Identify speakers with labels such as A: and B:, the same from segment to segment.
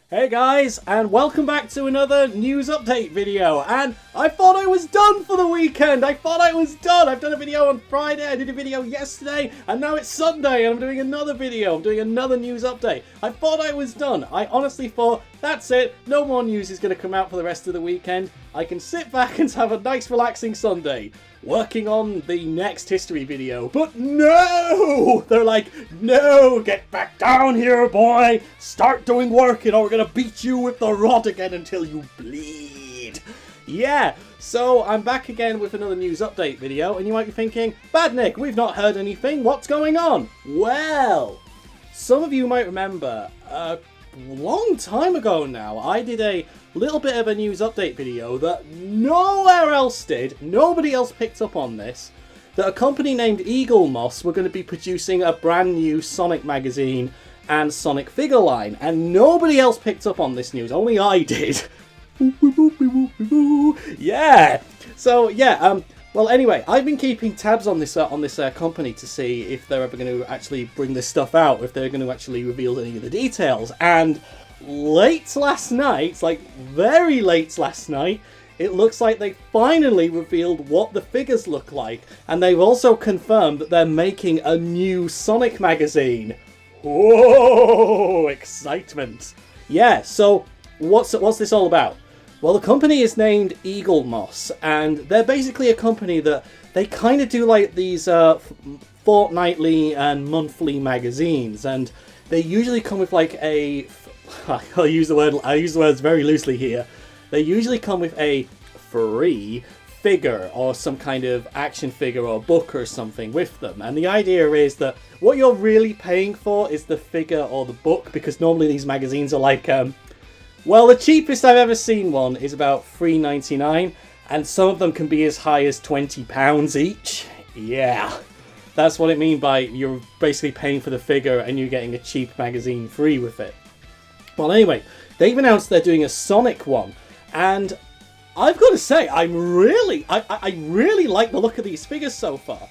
A: Hey guys, and welcome back to another news update video. And I thought I was done for the weekend. I've done a video on Friday, I did a video yesterday, and now it's Sunday and I'm doing another video. I'm doing another news update. I thought I was done. I honestly thought, that's it, no more news is going to come out for the rest of the weekend. I can sit back and have a nice relaxing Sunday, working on the next history video. But no! They're like, no, get back down here, boy! Start doing work or we're gonna beat you with the rod again until you bleed. Yeah, so I'm back again with another news update video, and you might be thinking, Badnik, we've not heard anything, what's going on? Well, some of you might remember, a long time ago now, I did a little bit of a news update video that nowhere else did, nobody else picked up on this, that a company named Eaglemoss were going to be producing a brand new Sonic magazine and Sonic figure line, and nobody else picked up on this news, only I did. Yeah, so yeah, well anyway, I've been keeping tabs on this company to see if they're ever going to actually bring this stuff out, if they're going to actually reveal any of the details, and late last night, like very late last night, it looks like they finally revealed what the figures look like, and they've also confirmed that they're making a new Sonic magazine. Whoa, excitement. Yeah, so what's this all about? Well, the company is named Eaglemoss, and they're basically a company that they kind of do like these fortnightly and monthly magazines, and they usually come with like a I use the words very loosely here. They usually come with a free figure or some kind of action figure or book or something with them. And the idea is that what you're really paying for is the figure or the book, because normally these magazines are like, well, the cheapest I've ever seen one is about $3.99, and some of them can be as high as £20 each. Yeah, that's what it means by you're basically paying for the figure and you're getting a cheap magazine free with it. Well, anyway, they've announced they're doing a Sonic one, and I've got to say, I really like the look of these figures so far.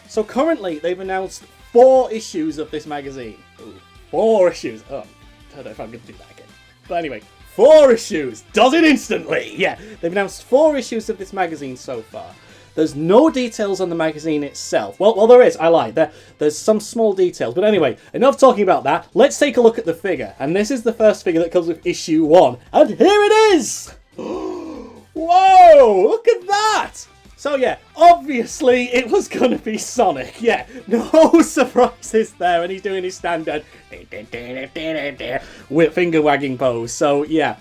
A: So currently, they've announced 4 issues of this magazine. Ooh, 4 issues. Oh, I don't know if I'm going to do that again. But anyway, 4 issues. Does it instantly. Yeah, they've announced 4 issues of this magazine so far. There's no details on the magazine itself. Well, there is. I lied. There's some small details. But anyway, enough talking about that. Let's take a look at the figure. And this is the first figure that comes with issue 1. And here it is! Whoa! Look at that! So yeah, obviously it was going to be Sonic. Yeah, no surprises there. And he's doing his standard with finger wagging pose. So yeah,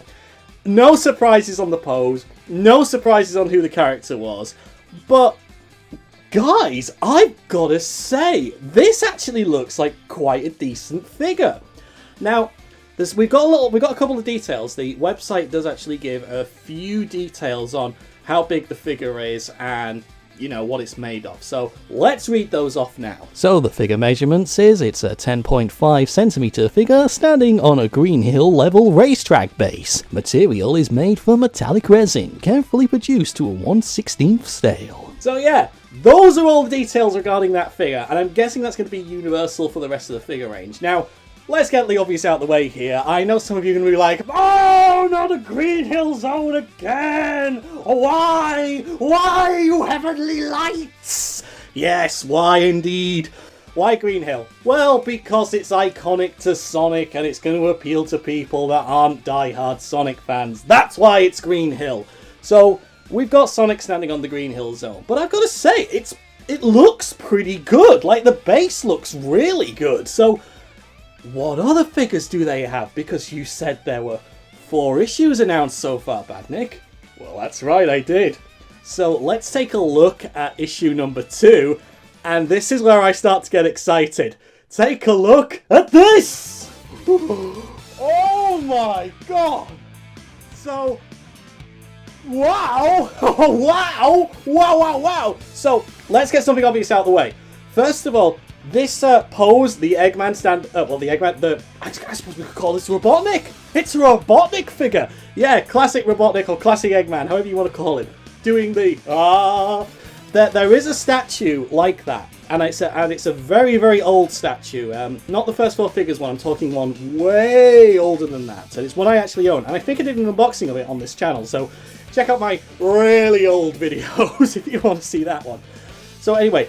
A: no surprises on the pose. No surprises on who the character was. But guys, I've got to say, this actually looks like quite a decent figure. Now, we've got a couple of details. The website does actually give a few details on how big the figure is and, you know, what it's made of. So let's read those off now. So the figure measurements is it's a 10.5 centimeter figure standing on a Green Hill level racetrack base. Material is made from metallic resin, carefully produced to a 1/16 scale. So yeah, those are all the details regarding that figure, and I'm guessing that's going to be universal for the rest of the figure range. Now, let's get the obvious out of the way here. I know some of you are going to be like, oh, not a Green Hill Zone again! Why? Why, you heavenly lights? Yes, why indeed? Why Green Hill? Well, because it's iconic to Sonic and it's going to appeal to people that aren't die-hard Sonic fans. That's why it's Green Hill. So, we've got Sonic standing on the Green Hill Zone. But I've got to say, it looks pretty good. Like, the base looks really good. So, what other figures do they have? Because you said there were 4 issues announced so far, Badnik. Well, that's right, I did. So let's take a look at issue number 2, and this is where I start to get excited. Take a look at this! Oh my god! So, wow! Wow! Wow, wow, wow! So, let's get something obvious out of the way. First of all, this pose, the Eggman I suppose we could call this Robotnik. It's a Robotnik figure. Yeah, classic Robotnik or classic Eggman, however you want to call it. Doing the, there is a statue like that. And it's a very, very old statue. Not the first 4 figures one, I'm talking one way older than that. So it's one I actually own. And I think I did an unboxing of it on this channel. So check out my really old videos if you want to see that one. So anyway,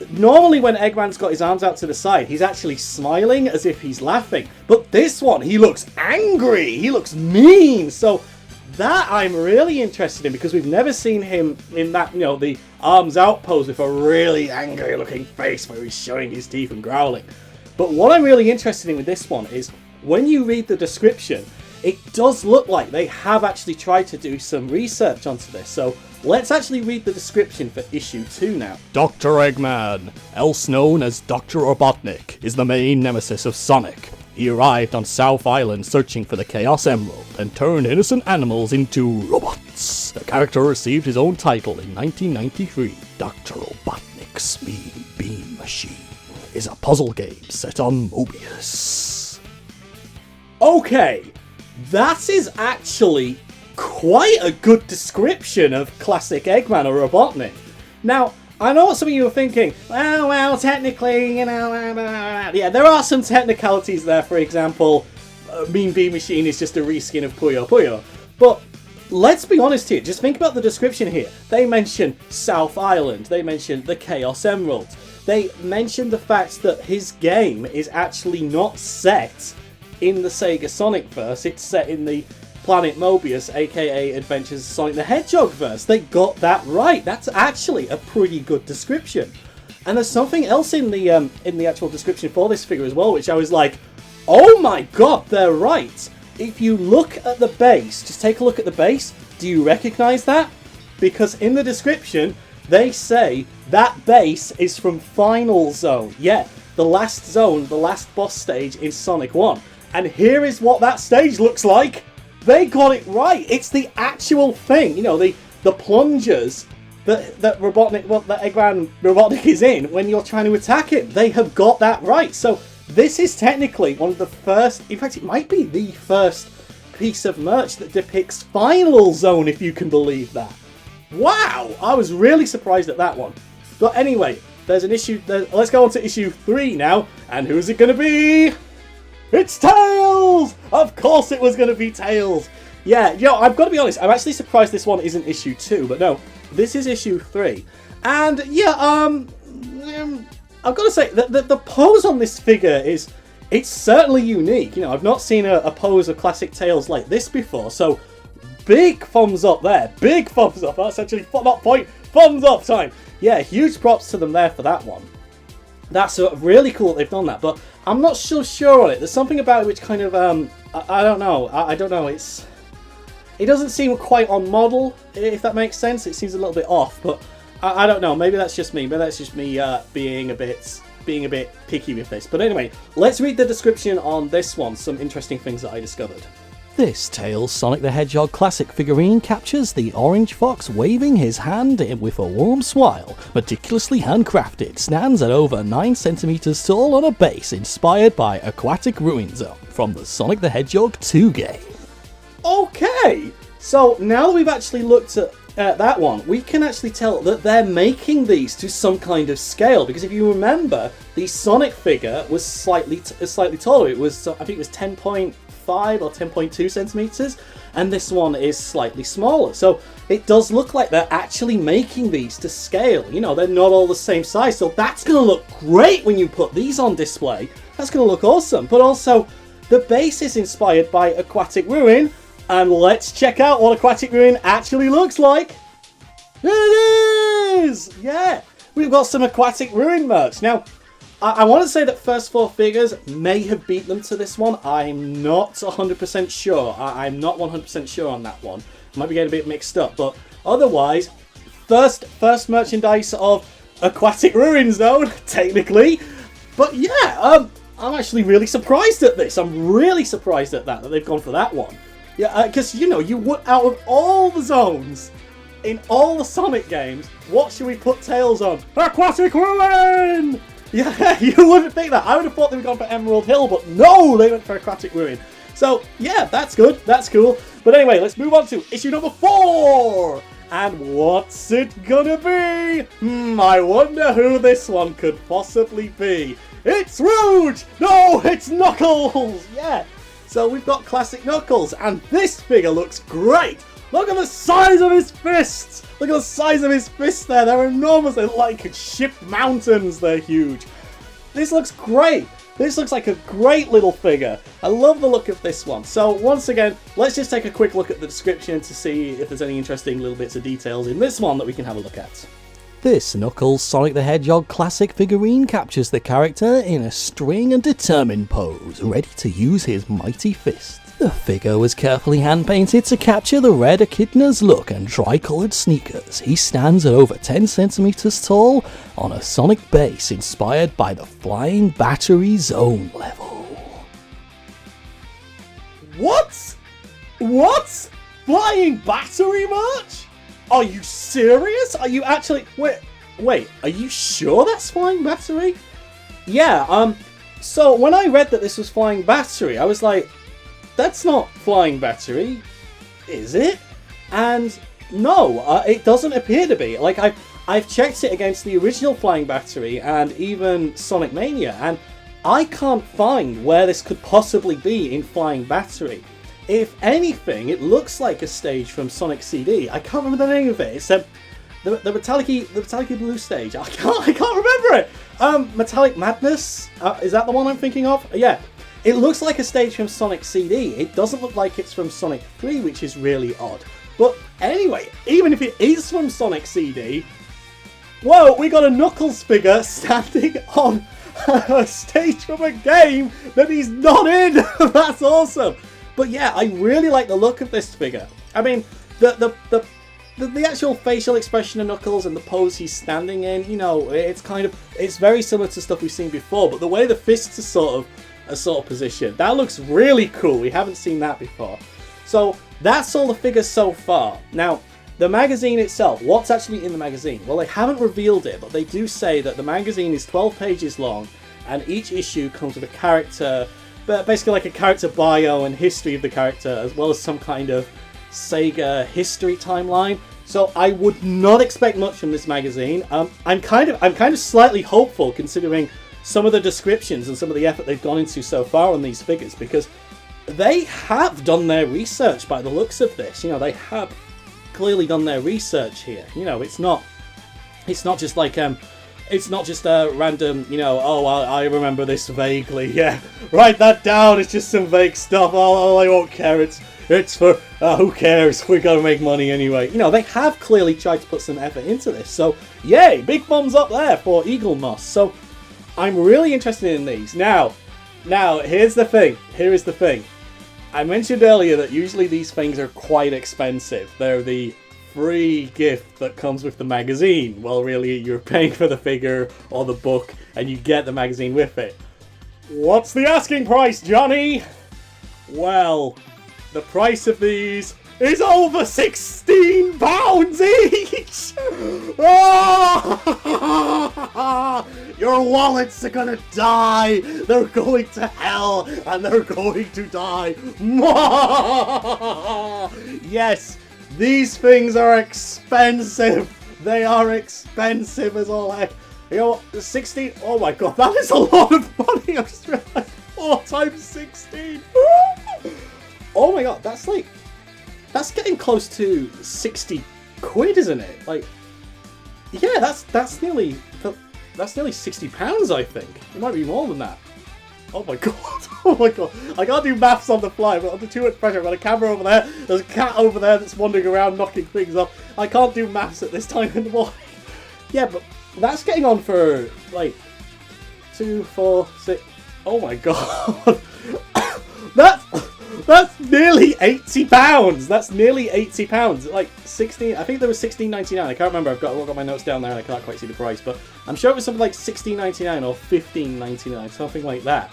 A: normally when Eggman's got his arms out to the side, he's actually smiling as if he's laughing. But this one, he looks angry. He looks mean. So that I'm really interested in, because we've never seen him in that, you know, the arms out pose with a really angry looking face where he's showing his teeth and growling. But what I'm really interested in with this one is when you read the description, it does look like they have actually tried to do some research onto this. So let's actually read the description for issue 2 now. Dr. Eggman, else known as Dr. Robotnik, is the main nemesis of Sonic. He arrived on South Island searching for the Chaos Emerald and turned innocent animals into robots. The character received his own title in 1993. Dr. Robotnik's Mean Beam Machine is a puzzle game set on Mobius. Okay, that is actually quite a good description of classic Eggman or Robotnik. Now, I know what some of you are thinking, well, technically, you know, yeah, there are some technicalities there. For example, Mean Beam Machine is just a reskin of Puyo Puyo. But let's be honest here, just think about the description here. They mention South Island, they mention the Chaos Emerald, they mention the fact that his game is actually not set in the Sega Sonicverse, it's set in the Planet Mobius, aka Adventures of Sonic the Hedgehog verse. They got that right. That's actually a pretty good description. And there's something else in the actual description for this figure as well, which I was like, oh my god, they're right. If you look at the base, just take a look at the base, do you recognize that? Because in the description, they say that base is from Final Zone. Yeah, the last zone, the last boss stage in Sonic 1. And here is what that stage looks like. They got it right. It's the actual thing. You know, the plungers that Robotnik, well, that Eggman Robotnik is in when you're trying to attack him. They have got that right. So this is technically one of the first, in fact, it might be the first piece of merch that depicts Final Zone, if you can believe that. Wow, I was really surprised at that one. But anyway, there's an issue. Let's go on to issue 3 now. And who's it going to be? It's Tails! Of course it was going to be Tails! Yeah, you know, I've got to be honest, I'm actually surprised this one isn't issue 2, but no, this is issue 3. And yeah, I've got to say, the pose on this figure it's certainly unique. You know, I've not seen a pose of classic Tails like this before, so big thumbs up there. Big thumbs up, that's actually not point, thumbs up time! Yeah, huge props to them there for that one. That's really cool that they've done that, but I'm not so sure on it. There's something about it which kind of, I don't know. I don't know. It doesn't seem quite on model, if that makes sense. It seems a little bit off, but I don't know. Maybe that's just me. Maybe that's just me being a bit picky with this. But anyway, let's read the description on this one. Some interesting things that I discovered. This Tails Sonic the Hedgehog classic figurine captures the orange fox waving his hand with a warm smile. Meticulously handcrafted, stands at over 9 centimeters tall on a base inspired by Aquatic Ruin Zone from the Sonic the Hedgehog 2 game. Okay, so now that we've actually looked at that one, we can actually tell that they're making these to some kind of scale, because if you remember, the Sonic figure was slightly taller. It was, I think it was 10.5 or 10.2 centimeters, and this one is slightly smaller. So it does look like they're actually making these to scale. You know, they're not all the same size, so that's going to look great when you put these on display. That's going to look awesome. But also, the base is inspired by Aquatic Ruin, and let's check out what Aquatic Ruin actually looks like. There it is! Yeah, we've got some Aquatic Ruin merch. Now, I want to say that first 4 figures may have beat them to this one. I'm not 100% sure. I'm not 100% sure on that one. Might be getting a bit mixed up, but otherwise, first merchandise of Aquatic Ruin Zone, technically. But yeah, I'm actually really surprised at this. I'm really surprised at that they've gone for that one. Yeah, because, you know, you would, out of all the zones in all the Sonic games, what should we put Tails on? Aquatic Ruin! Yeah, you wouldn't think that. I would have thought they would have gone for Emerald Hill, but no, they went for Aquatic Ruin. So, yeah, that's good. That's cool. But anyway, let's move on to issue number 4. And what's it gonna be? I wonder who this one could possibly be. It's Rouge! No, it's Knuckles! Yeah. So we've got classic Knuckles, and this figure looks great. Look at the size of his fists! Look at the size of his fists there. They're enormous. They look like ship mountains. They're huge. This looks great. This looks like a great little figure. I love the look of this one. So once again, let's just take a quick look at the description to see if there's any interesting little bits of details in this one that we can have a look at. This Knuckles Sonic the Hedgehog classic figurine captures the character in a string and determined pose, ready to use his mighty fist. The figure was carefully hand-painted to capture the red echidna's look and tri-coloured sneakers. He stands at over 10 centimeters tall on a Sonic base inspired by the Flying Battery Zone level. What? What? Flying Battery merch? Are you serious? Are you actually... Wait, are you sure that's Flying Battery? Yeah, so when I read that this was Flying Battery, I was like, that's not Flying Battery, is it? And no, it doesn't appear to be. Like, I've checked it against the original Flying Battery and even Sonic Mania, and I can't find where this could possibly be in Flying Battery. If anything, it looks like a stage from Sonic CD. I can't remember the name of it. It's the metallic blue stage. I can't remember it. Metallic Madness. Is that the one I'm thinking of? Yeah. It looks like a stage from Sonic CD. It doesn't look like it's from Sonic 3, which is really odd. But anyway, even if it is from Sonic CD, whoa, we got a Knuckles figure standing on a stage from a game that he's not in. That's awesome. But yeah, I really like the look of this figure. I mean, the actual facial expression of Knuckles and the pose he's standing in, you know, it's very similar to stuff we've seen before, but the way the fists are sort of positioned, that looks really cool. We haven't seen that before. So that's all the figures so far. Now, the magazine itself, what's actually in the magazine? Well, they haven't revealed it, but they do say that the magazine is 12 pages long, and each issue comes with a character, basically like a character bio and history of the character, as well as some kind of Sega history timeline. So I would not expect much from this magazine. I'm kind of slightly hopeful, considering some of the descriptions and some of the effort they've gone into so far on these figures, because they have done their research by the looks of this. You know, they have clearly done their research here. You know, it's not just like it's not just a random, you know, oh, I remember this vaguely. Yeah, write that down. It's just some vague stuff. Oh, I won't care. It's for who cares? We gotta make money anyway. You know, they have clearly tried to put some effort into this. So yay, big thumbs up there for Eaglemoss. So I'm really interested in these. Now, here's the thing. Here is the thing. I mentioned earlier that usually these things are quite expensive. They're the free gift that comes with the magazine. Well, really, you're paying for the figure or the book, and you get the magazine with it. What's the asking price, Johnny? Well, the price of these is over £16 each! Your wallets are gonna die! They're going to hell, and they're going to die! Yes, these things are expensive! They are expensive as all heck. You know, 16... Oh my god, that is a lot of money! I've just realised 4 times 16! Oh my god, that's getting close to 60 quid, isn't it? Like, yeah, that's nearly £60, I think. It might be more than that. Oh my god, oh my god. I can't do maths on the fly, but under too much pressure. I've got a camera over there, there's a cat over there that's wandering around knocking things off. I can't do maths at this time in the morning. Yeah, but that's getting on for, like, 2, 4, 6... Oh my god. That's nearly £80. That's nearly £80. Like 16. I think there was £16.99. I can't remember. I've got my notes down there and I can't quite see the price, but I'm sure it was something like £16.99 or £15.99, something like that.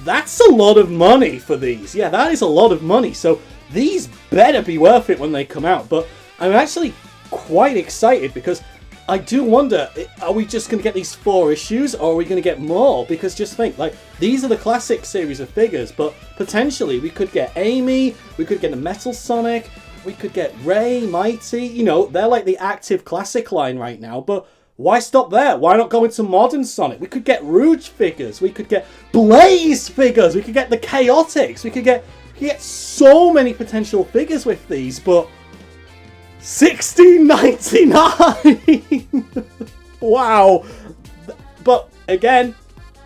A: That's a lot of money for these. Yeah, that is a lot of money. So these better be worth it when they come out. But I'm actually quite excited because I do wonder, are we just going to get these 4 issues, or are we going to get more? Because just think, like, these are the classic series of figures, but potentially we could get Amy, we could get a Metal Sonic, We could get Ray, Mighty, you know, they're like the active classic line right now, but why stop there? Why not go into modern Sonic? We could get Rouge figures, we could get Blaze figures, we could get the Chaotix, we could get so many potential figures with these, but $16.99! Wow! But again,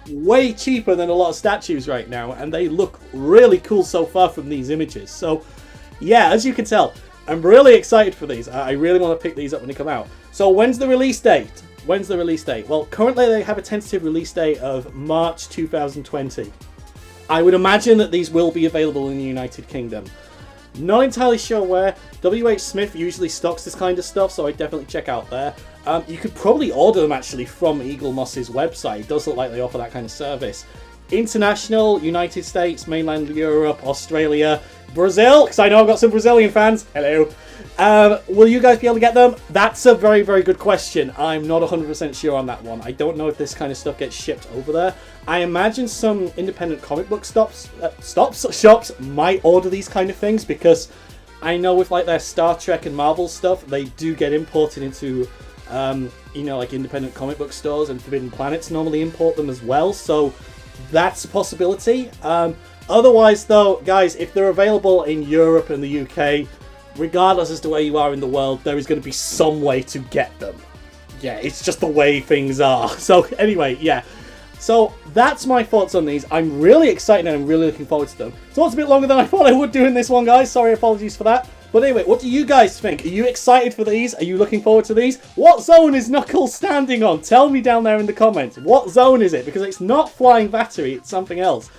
A: way cheaper than a lot of statues right now, and they look really cool so far from these images. So yeah, as you can tell, I'm really excited for these. I really want to pick these up when they come out. So when's the release date? When's the release date? Well, currently they have a tentative release date of March 2020. I would imagine that these will be available in the United Kingdom. Not entirely sure where. WH Smith usually stocks this kind of stuff, so I'd definitely check out there. You could probably order them actually from Eaglemoss's website. It does look like they offer that kind of service. International, United States, mainland Europe, Australia, Brazil, because I know I've got some Brazilian fans. Hello. Will you guys be able to get them? That's a very, very good question. I'm not 100% sure on that one. I don't know if this kind of stuff gets shipped over there. I imagine some independent comic book shops might order these kind of things, because I know with like their Star Trek and Marvel stuff, they do get imported into, you know, like independent comic book stores, and Forbidden Planets normally import them as well. So that's a possibility. Otherwise though, guys, if they're available in Europe and the UK, regardless as to where you are in the world, there is going to be some way to get them. Yeah, it's just the way things are. So anyway, yeah. So that's my thoughts on these. I'm really excited and I'm really looking forward to them. So it's a bit longer than I thought I would do in this one, guys. Sorry, apologies for that. But anyway, what do you guys think? Are you excited for these? Are you looking forward to these? What zone is Knuckles standing on? Tell me down there in the comments. What zone is it? Because it's not Flying Battery, it's something else.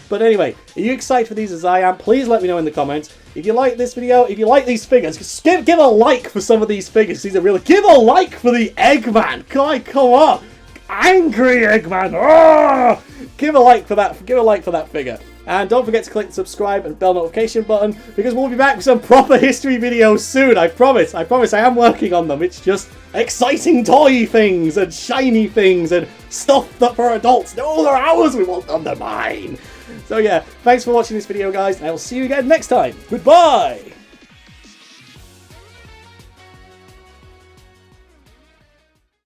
A: But anyway, are you excited for these as I am? Please let me know in the comments. If you like this video, if you like these figures, just give a like for some of these figures. These are really... Give a like for the Eggman! Come on! Angry Eggman! Oh! Give a like for that. Give a like for that figure. And don't forget to click the subscribe and bell notification button, because we'll be back with some proper history videos soon. I promise. I promise. I am working on them. It's just exciting toy things and shiny things and stuff that for adults. No, they're ours. We want them. They're mine. So yeah, thanks for watching this video, guys, and I will see you again next time. Goodbye!